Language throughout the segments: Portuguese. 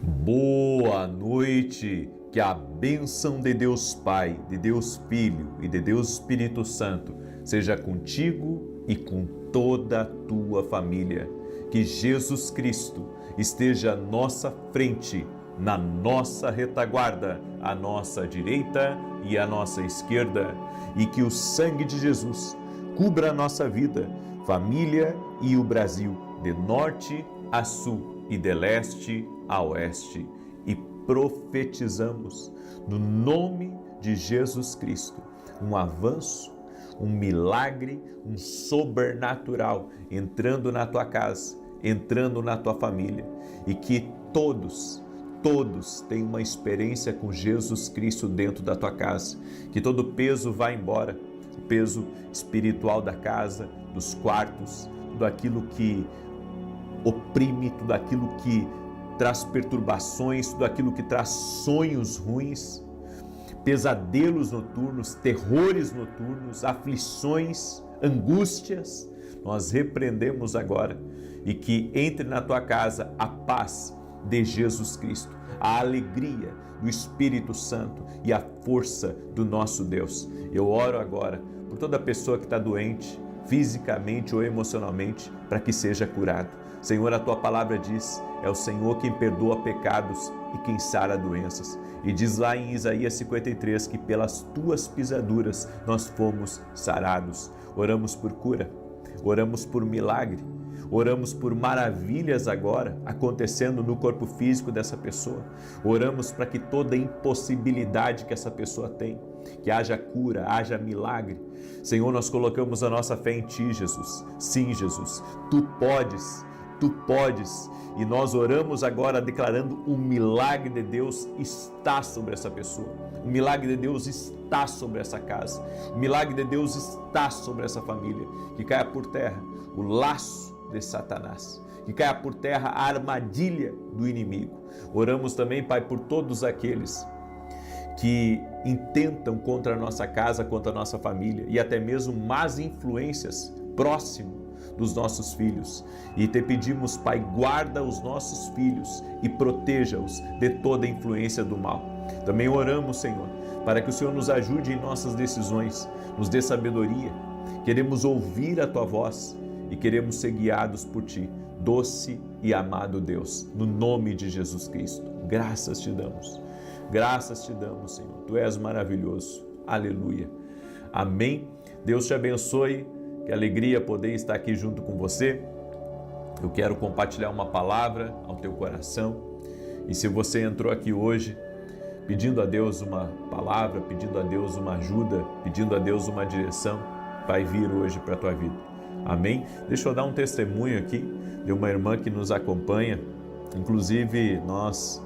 Boa noite, que a bênção de Deus Pai, de Deus Filho e de Deus Espírito Santo seja contigo e com toda a tua família. Que Jesus Cristo esteja à nossa frente, na nossa retaguarda, à nossa direita e à nossa esquerda, e que o sangue de Jesus cubra a nossa vida, família e o Brasil, de norte a sul e de leste a oeste. E profetizamos no nome de Jesus Cristo um avanço, um milagre, um sobrenatural entrando na tua casa, entrando na tua família, e que todos tenham uma experiência com Jesus Cristo dentro da tua casa, que todo peso vá embora, o peso espiritual da casa, dos quartos, tudo aquilo que oprime, tudo aquilo que traz perturbações, tudo aquilo que traz sonhos ruins, pesadelos noturnos, terrores noturnos, aflições, angústias, nós repreendemos agora, e que entre na tua casa a paz de Jesus Cristo, a alegria do Espírito Santo e a força do nosso Deus. Eu oro agora por toda pessoa que está doente, fisicamente ou emocionalmente, para que seja curado. Senhor, a tua palavra diz, é o Senhor quem perdoa pecados e quem sara doenças. E diz lá em Isaías 53 que pelas tuas pisaduras nós fomos sarados. Oramos por cura, oramos por milagre, oramos por maravilhas agora acontecendo no corpo físico dessa pessoa. Oramos para que toda impossibilidade que essa pessoa tem, que haja cura, haja milagre. Senhor, nós colocamos a nossa fé em Ti, Jesus. Sim, Jesus, Tu podes, e nós oramos agora declarando o milagre de Deus está sobre essa pessoa, o milagre de Deus está sobre essa casa, o milagre de Deus está sobre essa família. Que caia por terra o laço de Satanás, que caia por terra a armadilha do inimigo. Oramos também, Pai, por todos aqueles que intentam contra a nossa casa, contra a nossa família, e até mesmo más influências próximo dos nossos filhos. E te pedimos, Pai, guarda os nossos filhos e proteja-os de toda influência do mal. Também oramos, Senhor, para que o Senhor nos ajude em nossas decisões, nos dê sabedoria. Queremos ouvir a Tua voz e queremos ser guiados por Ti, doce e amado Deus, no nome de Jesus Cristo. Graças te damos, Senhor. Tu és maravilhoso. Aleluia. Amém. Deus te abençoe. Que alegria poder estar aqui junto com você. Eu quero compartilhar uma palavra ao teu coração. E se você entrou aqui hoje pedindo a Deus uma palavra, pedindo a Deus uma ajuda, pedindo a Deus uma direção, vai vir hoje para a tua vida. Amém? Deixa eu dar um testemunho aqui de uma irmã que nos acompanha. Inclusive, nós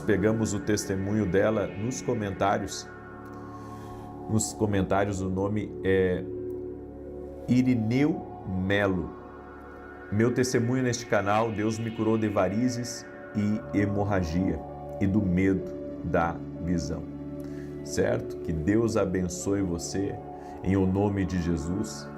pegamos o testemunho dela nos comentários. Nos comentários o nome é Irineu Melo. Meu testemunho neste canal: Deus me curou de varizes e hemorragia e do medo da visão. Certo? Que Deus abençoe você em o nome de Jesus.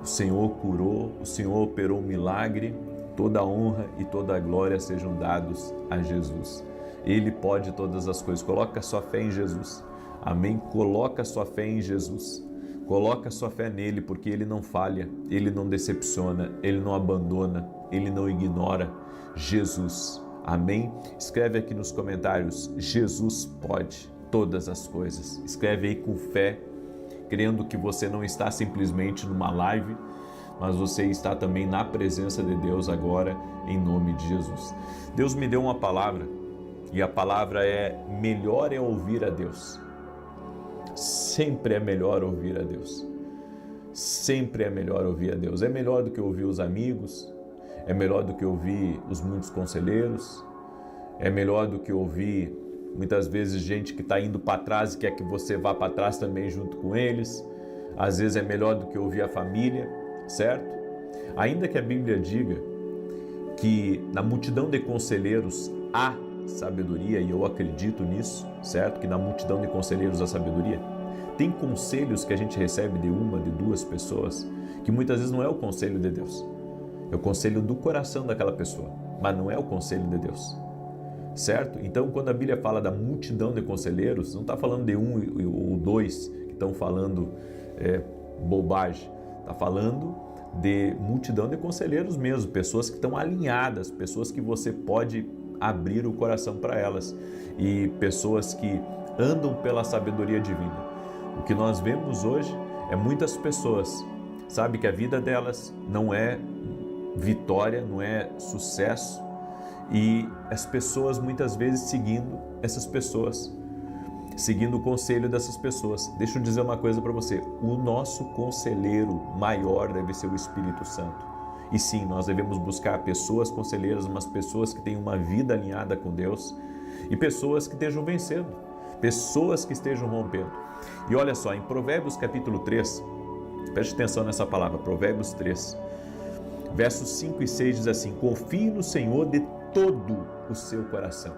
O Senhor curou, o Senhor operou um milagre. Toda a honra e toda a glória sejam dados a Jesus. Ele pode todas as coisas. Coloca a sua fé em Jesus. Amém? Coloca a sua fé em Jesus. Coloca sua fé nele, porque ele não falha, ele não decepciona, ele não abandona, ele não ignora. Jesus. Amém? Escreve aqui nos comentários: Jesus pode todas as coisas. Escreve aí com fé, crendo que você não está simplesmente numa live, mas você está também na presença de Deus agora, em nome de Jesus. Deus me deu uma palavra, e a palavra é: melhor é ouvir a Deus. Sempre é melhor ouvir a Deus. Sempre é melhor ouvir a Deus. É melhor do que ouvir os amigos, é melhor do que ouvir os muitos conselheiros, é melhor do que ouvir muitas vezes gente que está indo para trás e quer que você vá para trás também junto com eles. Às vezes é melhor do que ouvir a família, certo? Ainda que a Bíblia diga que na multidão de conselheiros há sabedoria, e eu acredito nisso, certo? Que na multidão de conselheiros há sabedoria. Tem conselhos que a gente recebe de uma, de duas pessoas, que muitas vezes não é o conselho de Deus. É o conselho do coração daquela pessoa, mas não é o conselho de Deus. certo? Então, quando a Bíblia fala da multidão de conselheiros, não está falando de um ou dois que estão falando bobagem, está falando de multidão de conselheiros mesmo, pessoas que estão alinhadas, pessoas que você pode abrir o coração para elas e pessoas que andam pela sabedoria divina. O que nós vemos hoje é muitas pessoas, sabe, que a vida delas não é vitória, não é sucesso, e as pessoas muitas vezes seguindo essas pessoas, seguindo o conselho dessas pessoas. Deixa eu dizer uma coisa para você, o nosso conselheiro maior deve ser o Espírito Santo. E sim, nós devemos buscar pessoas conselheiras, mas pessoas que tenham uma vida alinhada com Deus e pessoas que estejam vencendo, pessoas que estejam rompendo. E olha só, em Provérbios capítulo 3, preste atenção nessa palavra, Provérbios 3, versos 5 e 6 diz assim: confie no Senhor de todo o seu coração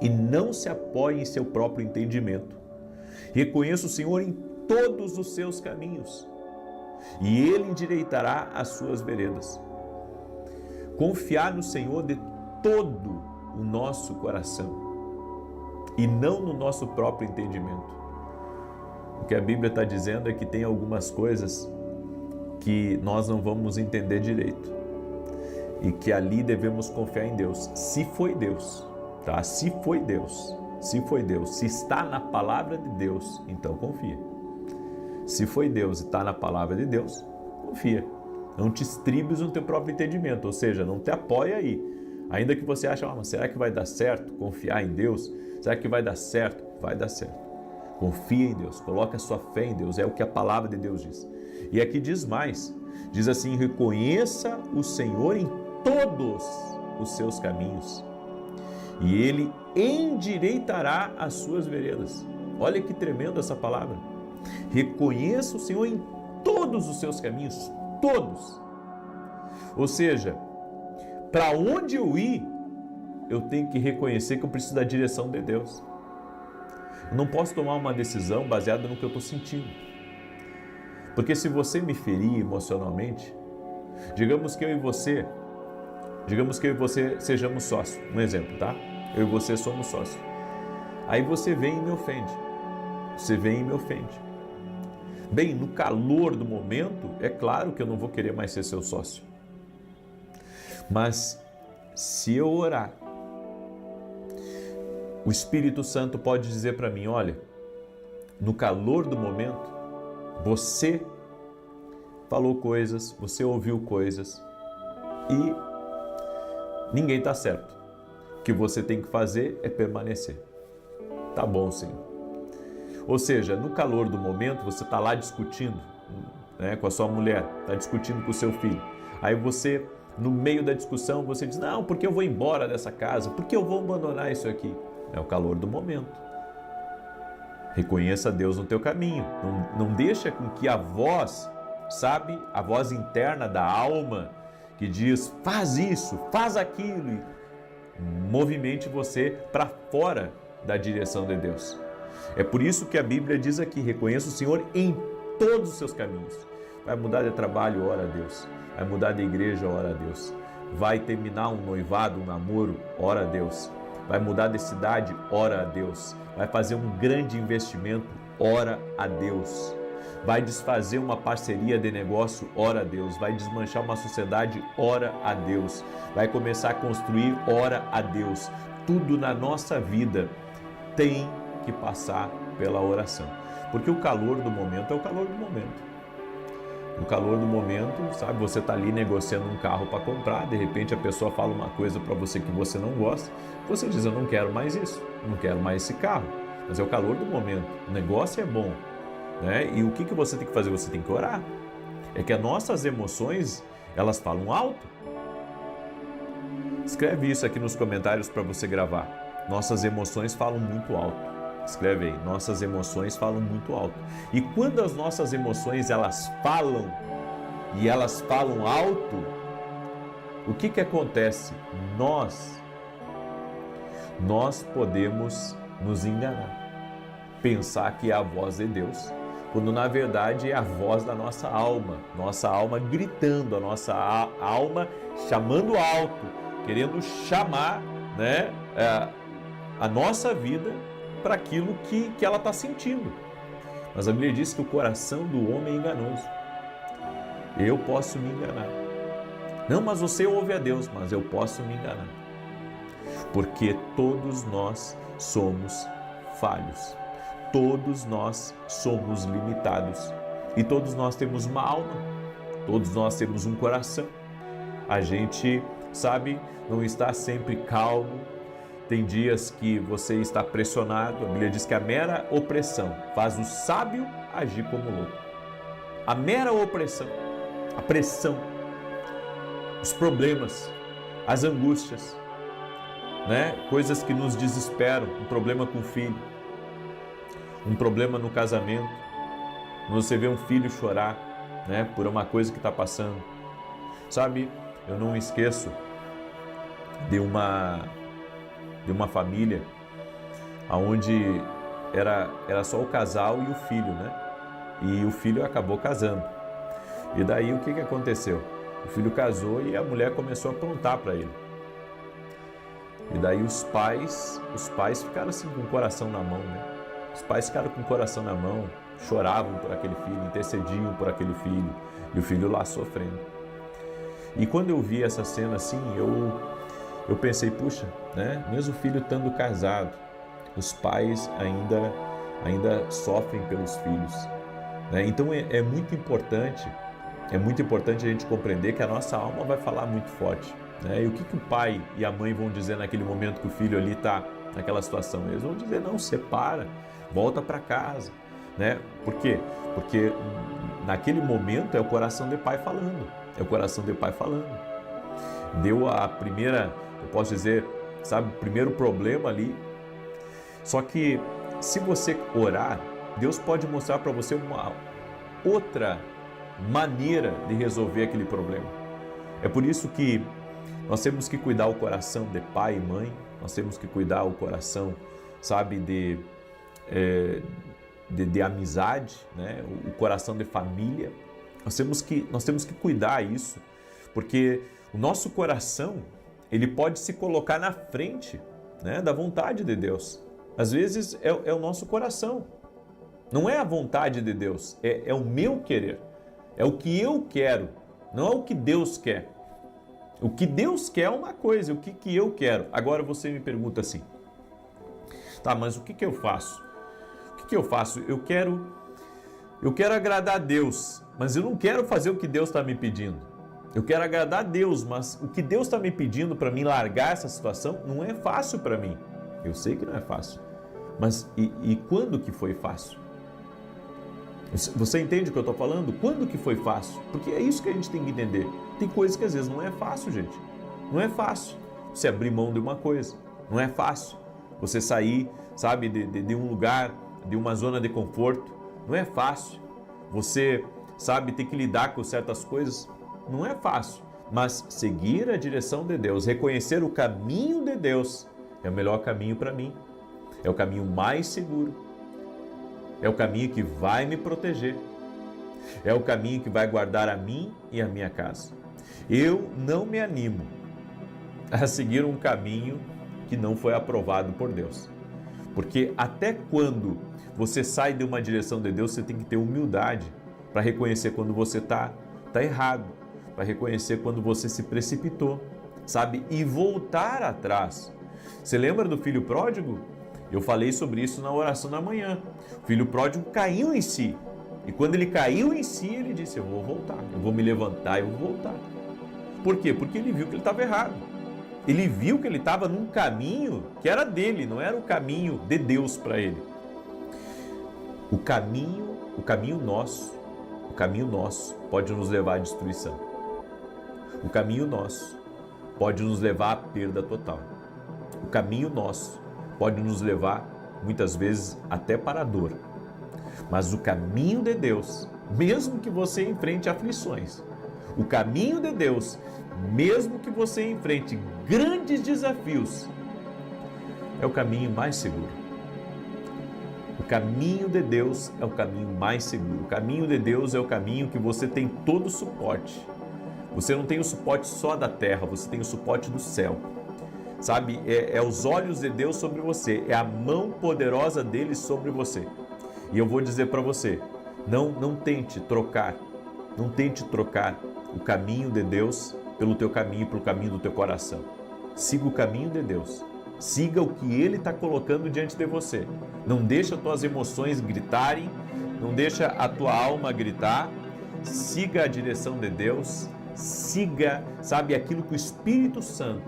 e não se apoie em seu próprio entendimento. Reconheça o Senhor em todos os seus caminhos e Ele endireitará as suas veredas. Confiar no Senhor de todo o nosso coração e não no nosso próprio entendimento. O que a Bíblia está dizendo é que tem algumas coisas que nós não vamos entender direito e que ali devemos confiar em Deus, se foi Deus, tá? Se foi Deus, se está na palavra de Deus, então confia. Se foi Deus e está na palavra de Deus, confia. Não te estribes no teu próprio entendimento, ou seja, não te apoia aí. Ainda que você ache, mas será que vai dar certo confiar em Deus? Será que vai dar certo? Vai dar certo. Confia em Deus, coloca a sua fé em Deus, é o que a palavra de Deus diz. E aqui diz mais, diz assim: reconheça o Senhor em todos os seus caminhos e Ele endireitará as suas veredas. Olha que tremendo essa palavra. Reconheça o Senhor em todos os seus caminhos, todos. Ou seja, para onde eu ir, eu tenho que reconhecer que eu preciso da direção de Deus. Eu não posso tomar uma decisão baseada no que eu estou sentindo. Porque se você me ferir emocionalmente, digamos que eu e você sejamos sócios. Um exemplo, tá? Eu e você somos sócios. Aí você vem e me ofende. Bem, no calor do momento, é claro que eu não vou querer mais ser seu sócio. Mas se eu orar, o Espírito Santo pode dizer para mim: olha, no calor do momento, você falou coisas, você ouviu coisas e ninguém está certo. O que você tem que fazer é permanecer. Tá bom, Senhor. Ou seja, no calor do momento, você está lá discutindo, né, com a sua mulher, está discutindo com o seu filho. Aí você, no meio da discussão, você diz: não, porque eu vou embora dessa casa, porque eu vou abandonar isso aqui. É o calor do momento. Reconheça Deus no teu caminho. Não deixa com que a voz, sabe, a voz interna da alma, que diz: faz isso, faz aquilo, e movimente você para fora da direção de Deus. É por isso que a Bíblia diz aqui: reconheça o Senhor em todos os seus caminhos. Vai mudar de trabalho, ora a Deus. Vai mudar de igreja, ora a Deus. Vai terminar um noivado, um namoro, ora a Deus. Vai mudar de cidade, ora a Deus. Vai fazer um grande investimento, ora a Deus. Vai desfazer uma parceria de negócio, ora a Deus. Vai desmanchar uma sociedade, ora a Deus. Vai começar a construir, ora a Deus. Tudo na nossa vida tem que passar pela oração. Porque o calor do momento é o calor do momento. No calor do momento, sabe, você está ali negociando um carro para comprar, de repente a pessoa fala uma coisa para você que você não gosta, você diz: eu não quero mais isso, não quero mais esse carro. Mas é o calor do momento, o negócio é bom, né? E o que você tem que fazer? Você tem que orar. É que as nossas emoções, elas falam alto. Escreve isso aqui nos comentários para você gravar. Nossas emoções falam muito alto. Escreve aí: nossas emoções falam muito alto. E quando as nossas emoções elas falam e elas falam alto, o que acontece? Nós podemos nos enganar, pensar que é a voz de Deus, quando na verdade é a voz da nossa alma gritando, a nossa alma chamando alto, querendo chamar né, a nossa vida para aquilo que ela está sentindo. Mas a Bíblia diz que o coração do homem é enganoso. Eu posso me enganar. Não, mas você ouve a Deus, mas eu posso me enganar. Porque todos nós somos falhos. Todos nós somos limitados. E todos nós temos uma alma. Todos nós temos um coração. A gente, sabe, não está sempre calmo. Tem dias que você está pressionado. A Bíblia diz que a mera opressão faz o sábio agir como louco. A mera opressão, a pressão, os problemas, as angústias, né? Coisas que nos desesperam, um problema com o filho, um problema no casamento, você vê um filho chorar, né, por uma coisa que está passando. Sabe, eu não esqueço de uma família onde era só o casal e o filho, né? E o filho acabou casando. E daí o que aconteceu? O filho casou e a mulher começou a aprontar para ele. E daí os pais ficaram assim com o coração na mão, né? Os pais ficaram com o coração na mão, choravam por aquele filho, intercediam por aquele filho, e o filho lá sofrendo. E quando eu vi essa cena assim, eu pensei, puxa, né? Mesmo o filho estando casado, os pais ainda sofrem pelos filhos, né? Então é muito importante a gente compreender que a nossa alma vai falar muito forte, né? E o que o pai e a mãe vão dizer naquele momento que o filho ali está naquela situação? Eles vão dizer, não, separa, volta para casa, né? Por quê? Porque naquele momento é o coração de pai falando, Deu a primeira, eu posso dizer, sabe, o primeiro problema ali. Só que se você orar, Deus pode mostrar para você uma outra maneira de resolver aquele problema. É por isso que nós temos que cuidar o coração de pai e mãe, nós temos que cuidar o coração, sabe, de amizade, né? O coração de família. Nós temos que cuidar isso, porque o nosso coração, ele pode se colocar na frente, né, da vontade de Deus. Às vezes é o nosso coração, não é a vontade de Deus, é o meu querer, é o que eu quero, não é o que Deus quer. O que Deus quer é uma coisa, o que eu quero. Agora você me pergunta assim, tá, mas o que eu faço? O que eu faço? Eu quero agradar a Deus, mas eu não quero fazer o que Deus está me pedindo. Eu quero agradar a Deus, mas o que Deus está me pedindo para mim largar essa situação não é fácil para mim. Eu sei que não é fácil, mas e quando que foi fácil? Você entende o que eu estou falando? Quando que foi fácil? Porque é isso que a gente tem que entender. Tem coisas que às vezes não é fácil, gente. Não é fácil você abrir mão de uma coisa. Não é fácil você sair, sabe, de um lugar, de uma zona de conforto. Não é fácil você, sabe, ter que lidar com certas coisas. Não é fácil, mas seguir a direção de Deus, reconhecer o caminho de Deus é o melhor caminho para mim. É o caminho mais seguro. É o caminho que vai me proteger. É o caminho que vai guardar a mim e a minha casa. Eu não me animo a seguir um caminho que não foi aprovado por Deus. Porque até quando você sai de uma direção de Deus, você tem que ter humildade para reconhecer quando você está errado, para reconhecer quando você se precipitou, sabe? E voltar atrás. Você lembra do filho pródigo? Eu falei sobre isso na oração da manhã. O filho pródigo caiu em si. E quando ele caiu em si, ele disse, eu vou voltar, eu vou me levantar, eu vou voltar. Por quê? Porque ele viu que ele estava errado. Ele viu que ele estava num caminho que era dele, não era o caminho de Deus para ele. O caminho nosso pode nos levar à destruição. O caminho nosso pode nos levar à perda total. O caminho nosso pode nos levar, muitas vezes, até para a dor. Mas o caminho de Deus, mesmo que você enfrente aflições, o caminho de Deus, mesmo que você enfrente grandes desafios, é o caminho mais seguro. O caminho de Deus é o caminho mais seguro. O caminho de Deus é o caminho que você tem todo o suporte. Você não tem o suporte só da terra, você tem o suporte do céu. sabe, é os olhos de Deus sobre você, é a mão poderosa dele sobre você. E eu vou dizer para você, não tente trocar o caminho de Deus pelo teu caminho, pelo caminho do teu coração. Siga o caminho de Deus. Siga o que Ele está colocando diante de você. Não deixa as tuas emoções gritarem, não deixa a tua alma gritar. Siga a direção de Deus. Siga, sabe, aquilo que o Espírito Santo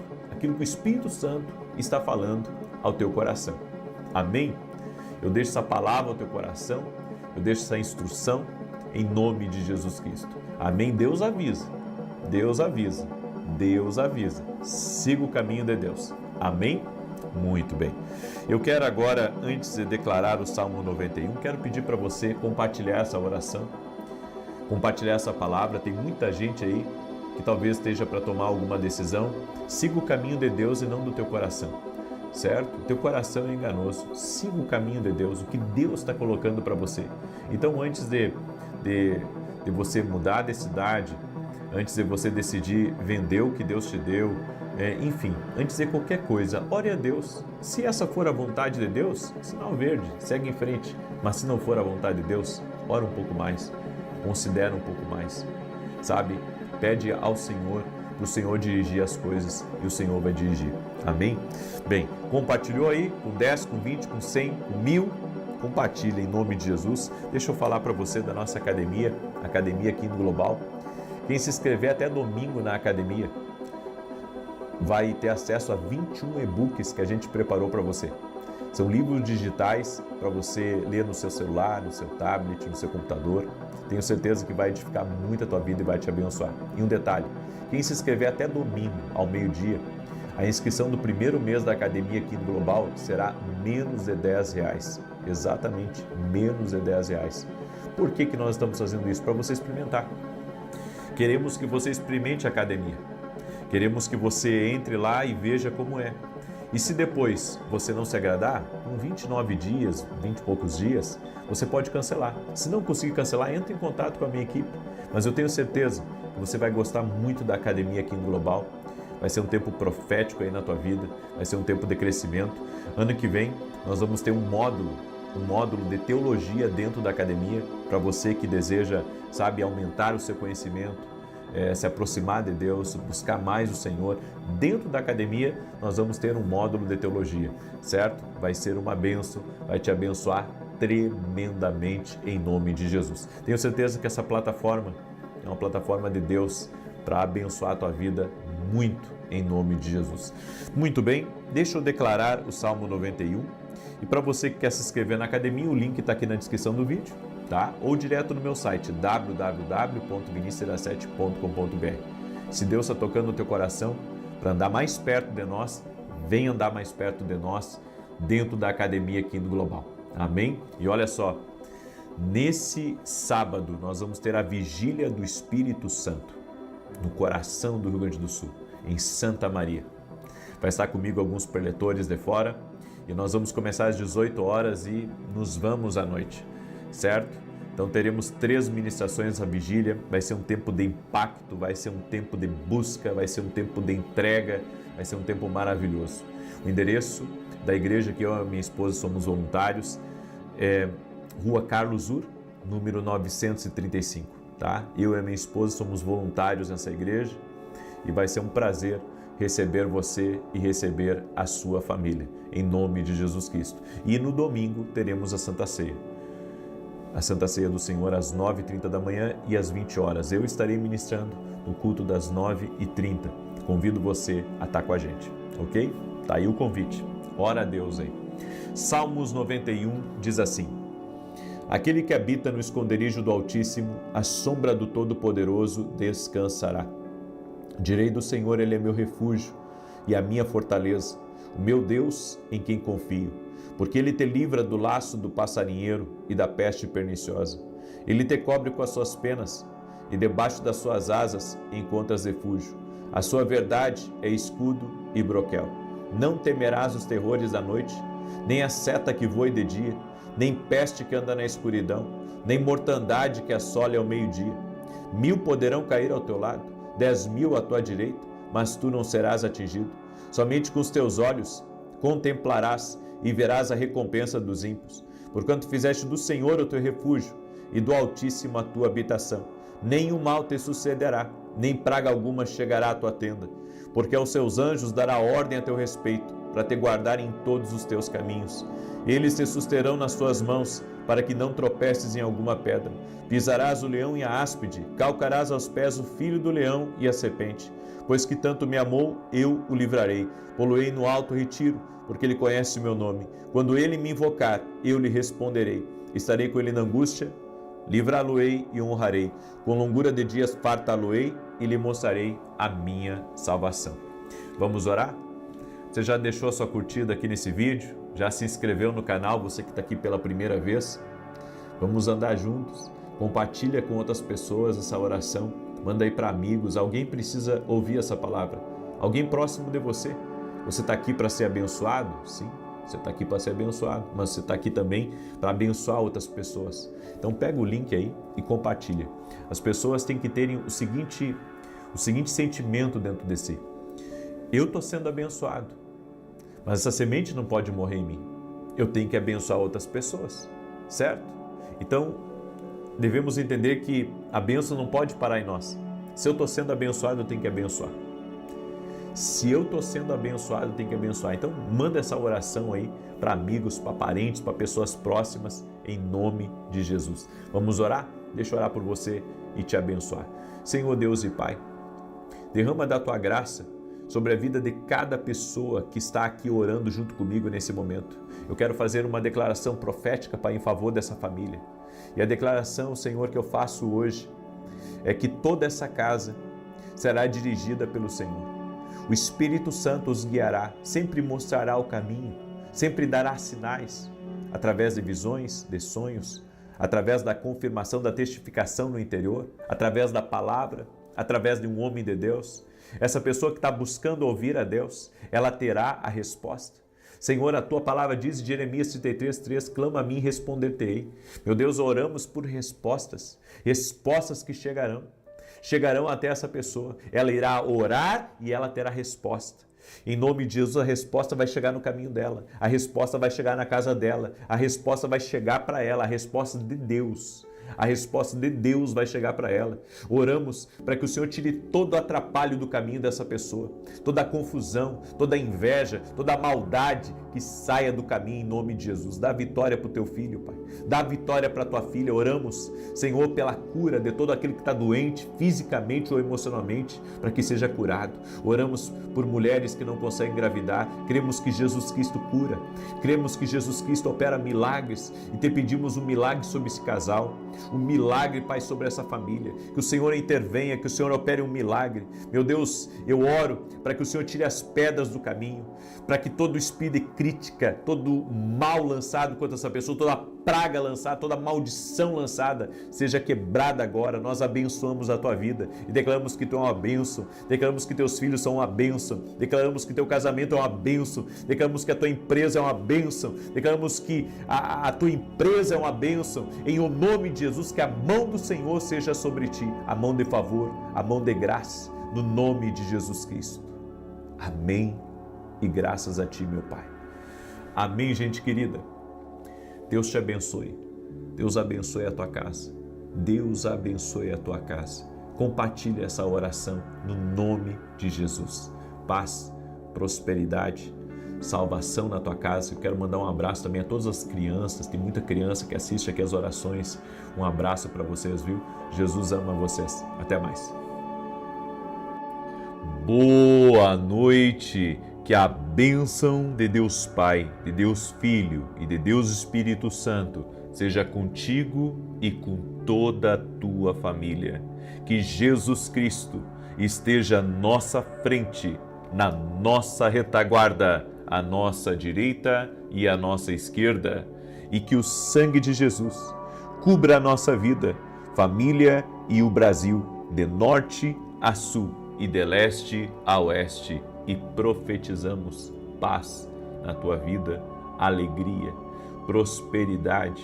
está falando ao teu coração. Amém? Eu deixo essa palavra ao teu coração, eu deixo essa instrução em nome de Jesus Cristo. Amém? Deus avisa. Siga o caminho de Deus. Amém? Muito bem. Eu quero agora, antes de declarar o Salmo 91, quero pedir para você compartilhar essa oração, compartilhar essa palavra. Tem muita gente aí que talvez esteja para tomar alguma decisão. Siga o caminho de Deus e não do teu coração, certo? O teu coração é enganoso. Siga o caminho de Deus, o que Deus está colocando para você. Então, antes de você mudar de cidade, antes de você decidir vender o que Deus te deu, enfim, antes de qualquer coisa, ore a Deus. Se essa for a vontade de Deus, sinal verde, segue em frente. Mas se não for a vontade de Deus, ora um pouco mais, considera um pouco mais, sabe? Pede ao Senhor, para o Senhor dirigir as coisas e o Senhor vai dirigir. Amém? Bem, compartilhou aí com 10, com 20, com 100, com 1000. Compartilha em nome de Jesus. Deixa eu falar para você da nossa academia aqui no Global. Quem se inscrever até domingo na academia vai ter acesso a 21 e-books que a gente preparou para você. São livros digitais para você ler no seu celular, no seu tablet, no seu computador. Tenho certeza que vai edificar muito a tua vida e vai te abençoar. E um detalhe, quem se inscrever até domingo, ao meio-dia, a inscrição do primeiro mês da academia aqui no Global será menos de R$10. Exatamente, menos de R$10. Por que nós estamos fazendo isso? Para você experimentar. Queremos que você experimente a academia. Queremos que você entre lá e veja como é. E se depois você não se agradar, com 29 dias, 20 e poucos dias, você pode cancelar. Se não conseguir cancelar, entre em contato com a minha equipe. Mas eu tenho certeza que você vai gostar muito da academia aqui no Global. Vai ser um tempo profético aí na tua vida, vai ser um tempo de crescimento. Ano que vem nós vamos ter um módulo de teologia dentro da academia, para você que deseja, sabe, aumentar o seu conhecimento, se aproximar de Deus, buscar mais o Senhor. Dentro da academia nós vamos ter um módulo de teologia, certo? Vai ser uma bênção, vai te abençoar tremendamente em nome de Jesus. Tenho certeza que essa plataforma é uma plataforma de Deus para abençoar a tua vida muito em nome de Jesus. Muito bem, deixa eu declarar o Salmo 91. E para você que quer se inscrever na academia, o link está aqui na descrição do vídeo, tá? Ou direto no meu site www.vinicius17.com.br. Se Deus está tocando no teu coração para andar mais perto de nós, vem andar mais perto de nós dentro da academia aqui no Global. Amém? E olha só, nesse sábado nós vamos ter a vigília do Espírito Santo no coração do Rio Grande do Sul, em Santa Maria. Vai estar comigo alguns preletores de fora e nós vamos começar às 18 horas e nos vamos à noite, certo? Então teremos 3 ministrações na vigília, vai ser um tempo de impacto, vai ser um tempo de busca, vai ser um tempo de entrega, vai ser um tempo maravilhoso. O endereço da igreja que eu e minha esposa somos voluntários é Rua Carlos Ur, número 935, tá? Eu e minha esposa somos voluntários nessa igreja e vai ser um prazer receber você e receber a sua família, em nome de Jesus Cristo. E no domingo teremos a Santa Ceia. A Santa Ceia do Senhor às 9h30 da manhã e às 20 horas. Eu estarei ministrando no culto das 9h30. Convido você a estar com a gente, ok? Tá aí o convite. Ora a Deus aí. Salmos 91 diz assim: Aquele que habita no esconderijo do Altíssimo, à sombra do Todo-Poderoso descansará. Direi do Senhor, Ele é meu refúgio e a minha fortaleza, o meu Deus em quem confio. Porque Ele te livra do laço do passarinheiro e da peste perniciosa. Ele te cobre com as suas penas e debaixo das suas asas encontras refúgio. A sua verdade é escudo e broquel. Não temerás os terrores da noite, nem a seta que voe de dia, nem peste que anda na escuridão, nem mortandade que assole ao meio-dia. 1000 poderão cair ao teu lado, 10.000 à tua direita, mas tu não serás atingido. Somente com os teus olhos contemplarás e verás a recompensa dos ímpios. Porquanto fizeste do Senhor o teu refúgio e do Altíssimo a tua habitação. Nenhum mal te sucederá, nem praga alguma chegará à tua tenda, porque aos seus anjos dará ordem a teu respeito, para te guardarem em todos os teus caminhos. Eles te susterão nas tuas mãos, para que não tropeces em alguma pedra. Pisarás o leão e a áspide, calcarás aos pés o filho do leão e a serpente. Pois que tanto me amou, eu o livrarei. Poloei no alto retiro, porque ele conhece o meu nome. Quando ele me invocar, eu lhe responderei. Estarei com ele na angústia, livrá-lo-ei e honrarei. Com longura de dias fartá-lo-ei e lhe mostrarei a minha salvação. Vamos orar? Você já deixou a sua curtida aqui nesse vídeo? Já se inscreveu no canal, você que está aqui pela primeira vez? Vamos andar juntos. Compartilha com outras pessoas essa oração. Manda aí para amigos. Alguém precisa ouvir essa palavra. Alguém próximo de você. Você está aqui para ser abençoado? Sim, você está aqui para ser abençoado. Mas você está aqui também para abençoar outras pessoas. Então pega o link aí e compartilha. As pessoas têm que terem o seguinte sentimento dentro de si. Eu estou sendo abençoado. Mas essa semente não pode morrer em mim. Eu tenho que abençoar outras pessoas, certo? Então, devemos entender que a bênção não pode parar em nós. Se eu estou sendo abençoado, eu tenho que abençoar. Se eu estou sendo abençoado, eu tenho que abençoar. Então, manda essa oração aí para amigos, para parentes, para pessoas próximas, em nome de Jesus. Vamos orar? Deixa eu orar por você e te abençoar. Senhor Deus e Pai, derrama da Tua graça sobre a vida de cada pessoa que está aqui orando junto comigo nesse momento. Eu quero fazer uma declaração profética, Pai, em favor dessa família. E a declaração, Senhor, que eu faço hoje é que toda essa casa será dirigida pelo Senhor. O Espírito Santo os guiará, sempre mostrará o caminho, sempre dará sinais, através de visões, de sonhos, através da confirmação, da testificação no interior, através da palavra, através de um homem de Deus. Essa pessoa que está buscando ouvir a Deus, ela terá a resposta. Senhor, a Tua palavra diz em Jeremias 33:3, clama a mim e responder-te-ei. Meu Deus, oramos por respostas que chegarão até essa pessoa. Ela irá orar e ela terá resposta. Em nome de Jesus, a resposta vai chegar no caminho dela, a resposta vai chegar na casa dela, a resposta vai chegar para ela, a resposta de Deus. A resposta de Deus vai chegar para ela. Oramos para que o Senhor tire todo o atrapalho do caminho dessa pessoa, toda a confusão, toda a inveja, toda a maldade que saia do caminho em nome de Jesus. Dá vitória para o teu filho, Pai. Dá vitória para a tua filha. Oramos, Senhor, pela cura de todo aquele que está doente, fisicamente ou emocionalmente, para que seja curado. Oramos por mulheres que não conseguem engravidar. Cremos que Jesus Cristo cura. Cremos que Jesus Cristo opera milagres e te pedimos um milagre sobre esse casal. Um milagre, Pai, sobre essa família. Que o Senhor intervenha, que o Senhor opere um milagre. Meu Deus, eu oro para que o Senhor tire as pedras do caminho, para que todo espírito de crítica, todo mal lançado contra essa pessoa, toda praga lançada, toda maldição lançada, seja quebrada agora. Nós abençoamos a tua vida e declaramos que tu é uma bênção, declaramos que teus filhos são uma bênção, declaramos que teu casamento é uma bênção, declaramos que a tua empresa é uma bênção, declaramos que a tua empresa é uma bênção. Em o nome de Jesus, que a mão do Senhor seja sobre ti, a mão de favor, a mão de graça, no nome de Jesus Cristo. Amém e graças a ti, meu Pai. Amém, gente querida. Deus te abençoe. Deus abençoe a tua casa. Deus abençoe a tua casa. Compartilhe essa oração no nome de Jesus. Paz, prosperidade, salvação na tua casa. Eu quero mandar um abraço também a todas as crianças. Tem muita criança que assiste aqui as orações. Um abraço para vocês, viu? Jesus ama vocês. Até mais. Boa noite. Que a bênção de Deus Pai, de Deus Filho e de Deus Espírito Santo seja contigo e com toda a tua família. Que Jesus Cristo esteja à nossa frente, na nossa retaguarda, à nossa direita e à nossa esquerda. E que o sangue de Jesus cubra a nossa vida, família e o Brasil, de norte a sul e de leste a oeste. E profetizamos paz na tua vida, alegria, prosperidade,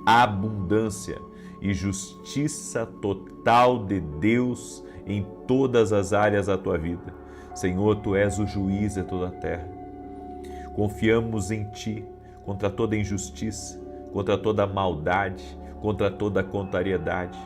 abundância e justiça total de Deus em todas as áreas da tua vida. Senhor, Tu és o juiz de toda a terra. Confiamos em Ti contra toda injustiça, contra toda maldade, contra toda contrariedade.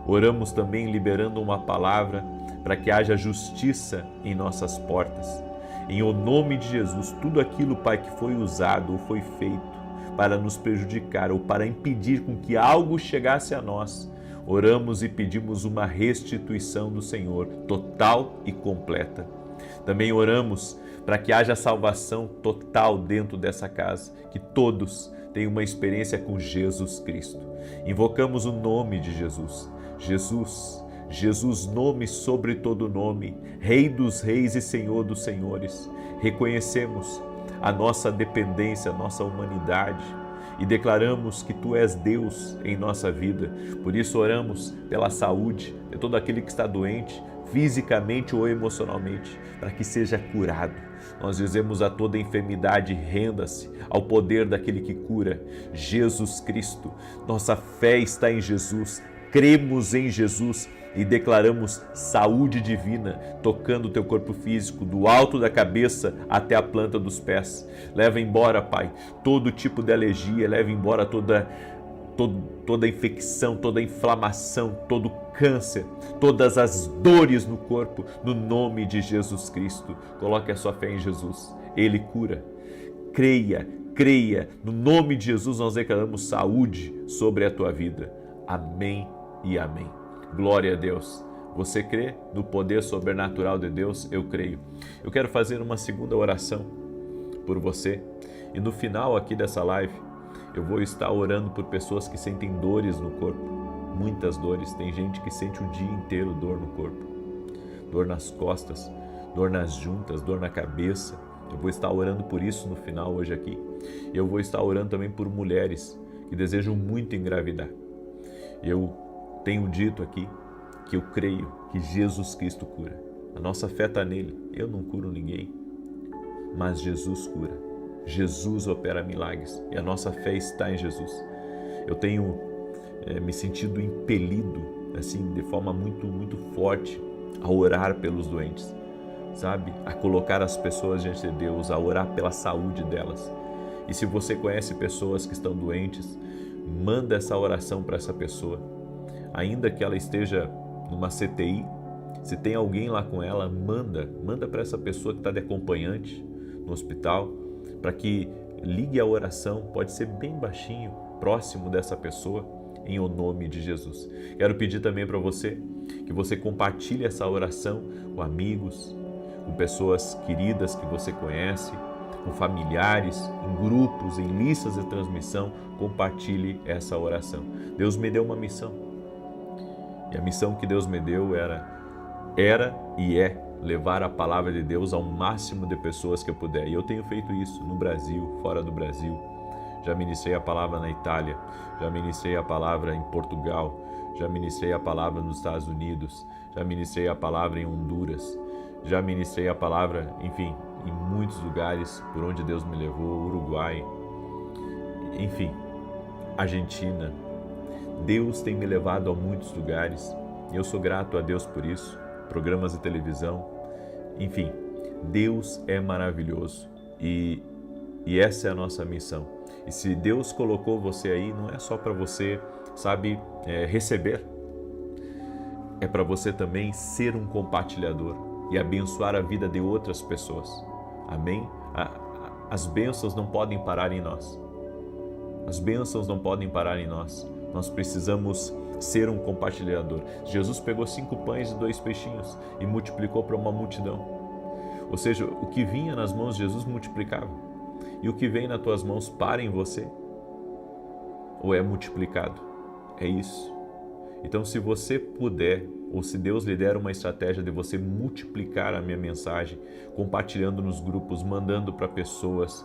Oramos também liberando uma palavra para que haja justiça em nossas portas. Em o nome de Jesus, tudo aquilo, Pai, que foi usado ou foi feito para nos prejudicar ou para impedir com que algo chegasse a nós, oramos e pedimos uma restituição do Senhor, total e completa. Também oramos para que haja salvação total dentro dessa casa, que todos tenham uma experiência com Jesus Cristo. Invocamos o nome de Jesus. Jesus, nome sobre todo nome, Rei dos reis e Senhor dos senhores. Reconhecemos a nossa dependência, a nossa humanidade e declaramos que Tu és Deus em nossa vida. Por isso oramos pela saúde de todo aquele que está doente, fisicamente ou emocionalmente, para que seja curado. Nós dizemos a toda enfermidade, renda-se ao poder daquele que cura, Jesus Cristo. Nossa fé está em Jesus, cremos em Jesus e declaramos saúde divina, tocando o teu corpo físico, do alto da cabeça até a planta dos pés. Leva embora, Pai, todo tipo de alergia, leva embora toda infecção, toda inflamação, todo câncer, todas as dores no corpo, no nome de Jesus Cristo. Coloque a sua fé em Jesus, Ele cura. Creia, no nome de Jesus nós declaramos saúde sobre a tua vida. Amém e amém. Glória a Deus. Você crê no poder sobrenatural de Deus? Eu creio. Eu quero fazer uma segunda oração por você e no final aqui dessa live eu vou estar orando por pessoas que sentem dores no corpo, muitas dores. Tem gente que sente o dia inteiro dor no corpo, dor nas costas, dor nas juntas, dor na cabeça. Eu vou estar orando por isso no final hoje aqui. E eu vou estar orando também por mulheres que desejam muito engravidar. Eu tenho dito aqui que eu creio que Jesus Cristo cura. A nossa fé está nele. Eu não curo ninguém, mas Jesus cura. Jesus opera milagres e a nossa fé está em Jesus. Eu tenho me sentido impelido, assim, de forma muito forte, a orar pelos doentes, sabe? A colocar as pessoas diante de Deus, a orar pela saúde delas. E se você conhece pessoas que estão doentes, manda essa oração para essa pessoa. Ainda que ela esteja numa CTI, se tem alguém lá com ela, manda para essa pessoa que está de acompanhante no hospital, para que ligue a oração, pode ser bem baixinho, próximo dessa pessoa, em o nome de Jesus. Quero pedir também para você que você compartilhe essa oração com amigos, com pessoas queridas que você conhece, com familiares, em grupos, em listas de transmissão. Compartilhe essa oração. Deus me deu uma missão. E a missão que Deus me deu era e é levar a palavra de Deus ao máximo de pessoas que eu puder. E eu tenho feito isso no Brasil, fora do Brasil. Já ministrei a palavra na Itália, já ministrei a palavra em Portugal, já ministrei a palavra nos Estados Unidos, já ministrei a palavra em Honduras, já ministrei a palavra, enfim, em muitos lugares por onde Deus me levou, Uruguai, enfim, Argentina. Deus tem me levado a muitos lugares e eu sou grato a Deus por isso. Programas de televisão, enfim, Deus é maravilhoso e essa é a nossa missão. E se Deus colocou você aí, não é só para você, sabe, receber, é para você também ser um compartilhador e abençoar a vida de outras pessoas. Amém? As bênçãos não podem parar em nós. As bênçãos não podem parar em nós. Nós precisamos ser um compartilhador. Jesus pegou 5 pães e 2 peixinhos e multiplicou para uma multidão. Ou seja, o que vinha nas mãos de Jesus multiplicava. E o que vem nas tuas mãos para em você? Ou é multiplicado? É isso. Então, se você puder, ou se Deus lhe der uma estratégia de você multiplicar a minha mensagem, compartilhando nos grupos, mandando para pessoas,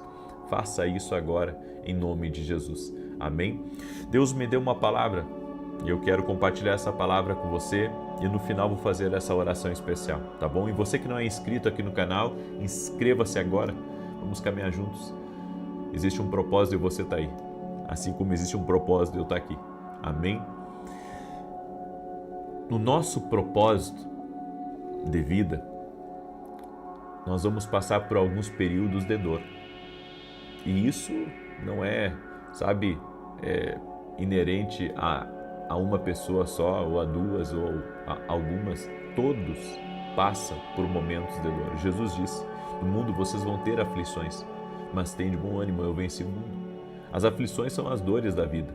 faça isso agora, em nome de Jesus. Amém? Deus me deu uma palavra e eu quero compartilhar essa palavra com você e no final vou fazer essa oração especial, tá bom? E você que não é inscrito aqui no canal, inscreva-se agora, vamos caminhar juntos. Existe um propósito de você estar aí, assim como existe um propósito de eu estar aqui. Amém? No nosso propósito de vida, nós vamos passar por alguns períodos de dor. E isso não é, sabe, inerente a uma pessoa só, ou a duas, ou a algumas. Todos passam por momentos de dor. Jesus disse: no mundo vocês vão ter aflições, mas tem de bom ânimo, eu venci o mundo. As aflições são as dores da vida.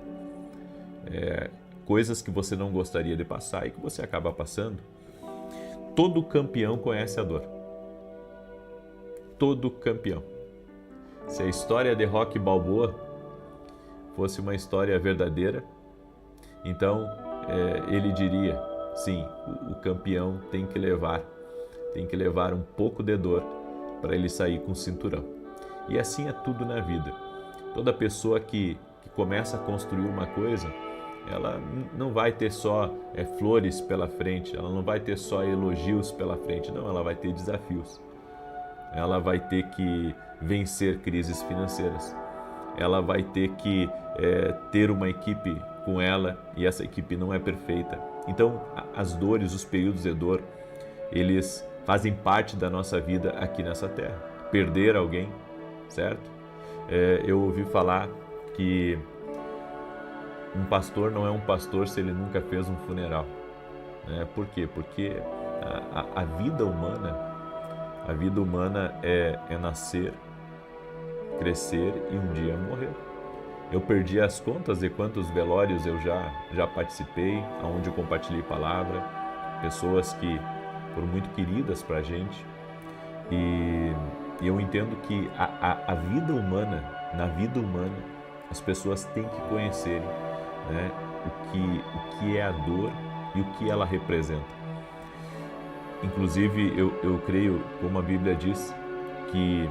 Coisas que você não gostaria de passar e que você acaba passando. Todo campeão conhece a dor. Todo campeão. Se a história de Rocky Balboa fosse uma história verdadeira, então ele diria: sim, o campeão tem que levar um pouco de dor para ele sair com o cinturão. E assim é tudo na vida. Toda pessoa que começa a construir uma coisa, ela não vai ter só flores pela frente, ela não vai ter só elogios pela frente, não, ela vai ter desafios. Ela vai ter que vencer crises financeiras, ela vai ter que ter uma equipe com ela e essa equipe não é perfeita. Então, as dores, os períodos de dor, eles fazem parte da nossa vida aqui nessa terra. Perder alguém, certo? Eu ouvi falar que um pastor não é um pastor se ele nunca fez um funeral. Por quê? Porque a vida humana é nascer, crescer e um dia morrer. Eu perdi as contas de quantos velórios eu já participei, onde eu compartilhei palavra, pessoas que foram muito queridas para a gente. E eu entendo que a vida humana, na vida humana, as pessoas têm que conhecerem, né, o que é a dor e o que ela representa. Inclusive, eu creio, como a Bíblia diz, que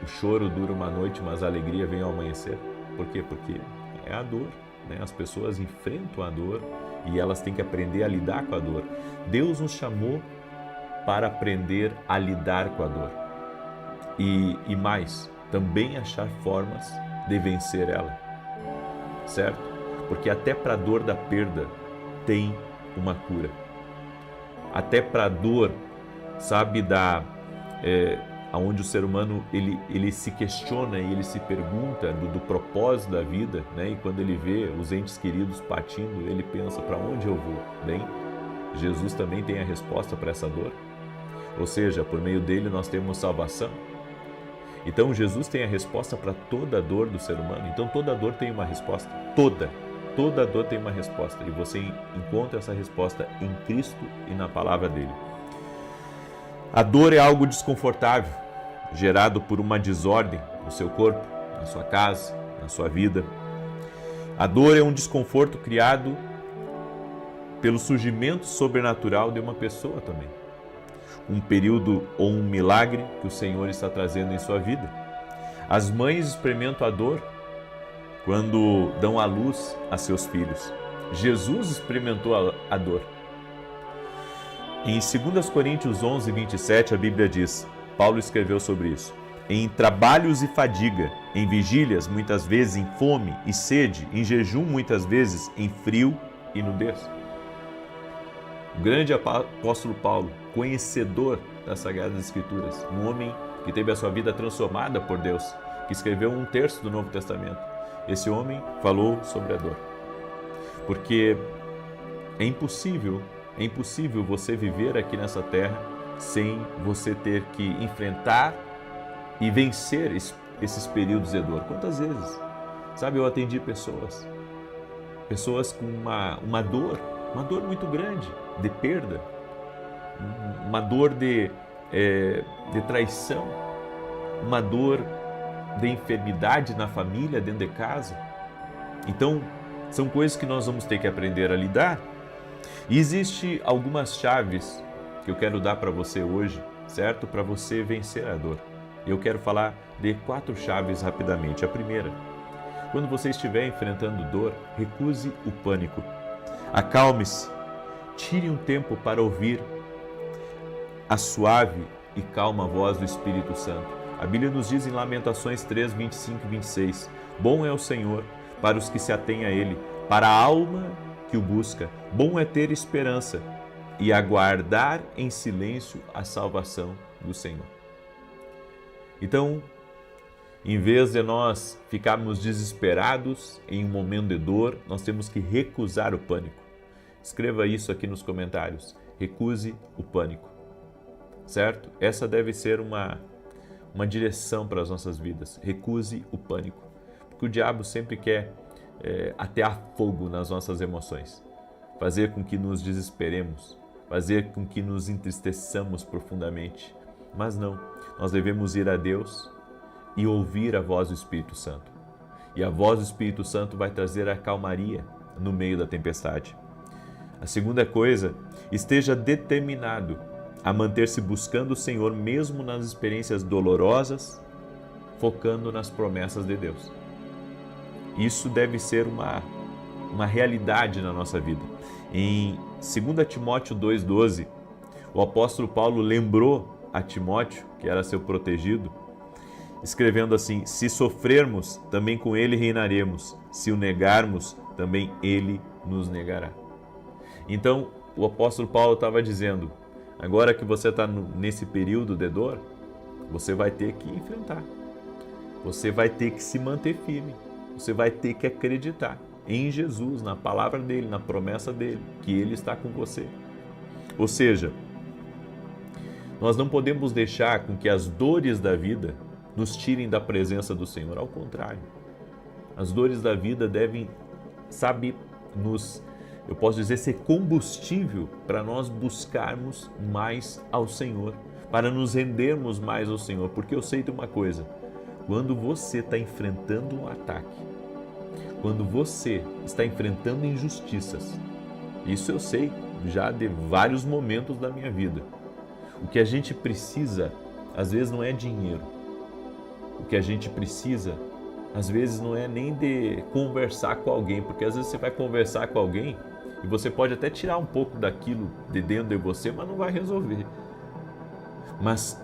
o choro dura uma noite, mas a alegria vem ao amanhecer. Por quê? Porque é a dor, né? As pessoas enfrentam a dor e elas têm que aprender a lidar com a dor. Deus nos chamou para aprender a lidar com a dor. E mais, também achar formas de vencer ela, certo? Porque até para a dor da perda tem uma cura. Até para a dor, sabe, onde o ser humano ele se questiona e ele se pergunta do propósito da vida, né? E quando ele vê os entes queridos partindo, ele pensa: para onde eu vou? Bem, Jesus também tem a resposta para essa dor. Ou seja, por meio dele nós temos salvação. Então Jesus tem a resposta para toda a dor do ser humano. Então toda dor tem uma resposta. Toda dor tem uma resposta. E você encontra essa resposta em Cristo e na palavra dele. A dor é algo desconfortável, gerado por uma desordem no seu corpo, na sua casa, na sua vida. A dor é um desconforto criado pelo surgimento sobrenatural de uma pessoa também. Um período ou um milagre que o Senhor está trazendo em sua vida. As mães experimentam a dor quando dão à luz a seus filhos. Jesus experimentou a dor. Em 2 Coríntios 11, 27, a Bíblia diz, Paulo escreveu sobre isso: em trabalhos e fadiga, em vigílias, muitas vezes em fome e sede, em jejum, muitas vezes em frio e nudez. O grande apóstolo Paulo, conhecedor das Sagradas Escrituras, um homem que teve a sua vida transformada por Deus, que escreveu 1/3 do Novo Testamento. Esse homem falou sobre a dor. Porque é impossível você viver aqui nessa terra sem você ter que enfrentar e vencer esses períodos de dor. Quantas vezes? Sabe, eu atendi pessoas com uma dor muito grande, de perda, uma dor de traição, uma dor de enfermidade na família, dentro de casa. Então, são coisas que nós vamos ter que aprender a lidar. E existe algumas chaves que eu quero dar para você hoje, certo? Para você vencer a dor. Eu quero falar de 4 chaves rapidamente. A primeira: quando você estiver enfrentando dor, recuse o pânico. Acalme-se. Tire um tempo para ouvir a suave e calma voz do Espírito Santo. A Bíblia nos diz em Lamentações 3, 25 e 26: bom é o Senhor para os que se atêm a Ele, para a alma que o busca. Bom é ter esperança e aguardar em silêncio a salvação do Senhor. Então, em vez de nós ficarmos desesperados em um momento de dor, nós temos que recusar o pânico. Escreva isso aqui nos comentários. Recuse o pânico. Certo? Essa deve ser uma direção para as nossas vidas. Recuse o pânico. Porque o diabo sempre quer atear fogo nas nossas emoções. Fazer com que nos desesperemos. Fazer com que nos entristeçamos profundamente. Mas não. Nós devemos ir a Deus e ouvir a voz do Espírito Santo. E a voz do Espírito Santo vai trazer a calmaria no meio da tempestade. A segunda coisa, esteja determinado a manter-se buscando o Senhor mesmo nas experiências dolorosas, focando nas promessas de Deus. Isso deve ser uma realidade na nossa vida. Em 2 Timóteo 2,12, o apóstolo Paulo lembrou a Timóteo, que era seu protegido, escrevendo assim: se sofrermos, também com ele reinaremos. Se o negarmos, também ele nos negará. Então, o apóstolo Paulo estava dizendo, agora que você está nesse período de dor, você vai ter que enfrentar. Você vai ter que se manter firme. Você vai ter que acreditar em Jesus, na palavra dele, na promessa dele, que ele está com você. Ou seja, nós não podemos deixar com que as dores da vida nos tirem da presença do Senhor. Ao contrário, as dores da vida devem, eu posso dizer, ser combustível para nós buscarmos mais ao Senhor, para nos rendermos mais ao Senhor. Porque eu sei de uma coisa, quando você está enfrentando um ataque, quando você está enfrentando injustiças, isso eu sei já de vários momentos da minha vida. O que a gente precisa, às vezes, não é dinheiro. O que a gente precisa, às vezes, não é nem de conversar com alguém, porque às vezes você vai conversar com alguém e você pode até tirar um pouco daquilo de dentro de você, mas não vai resolver. Mas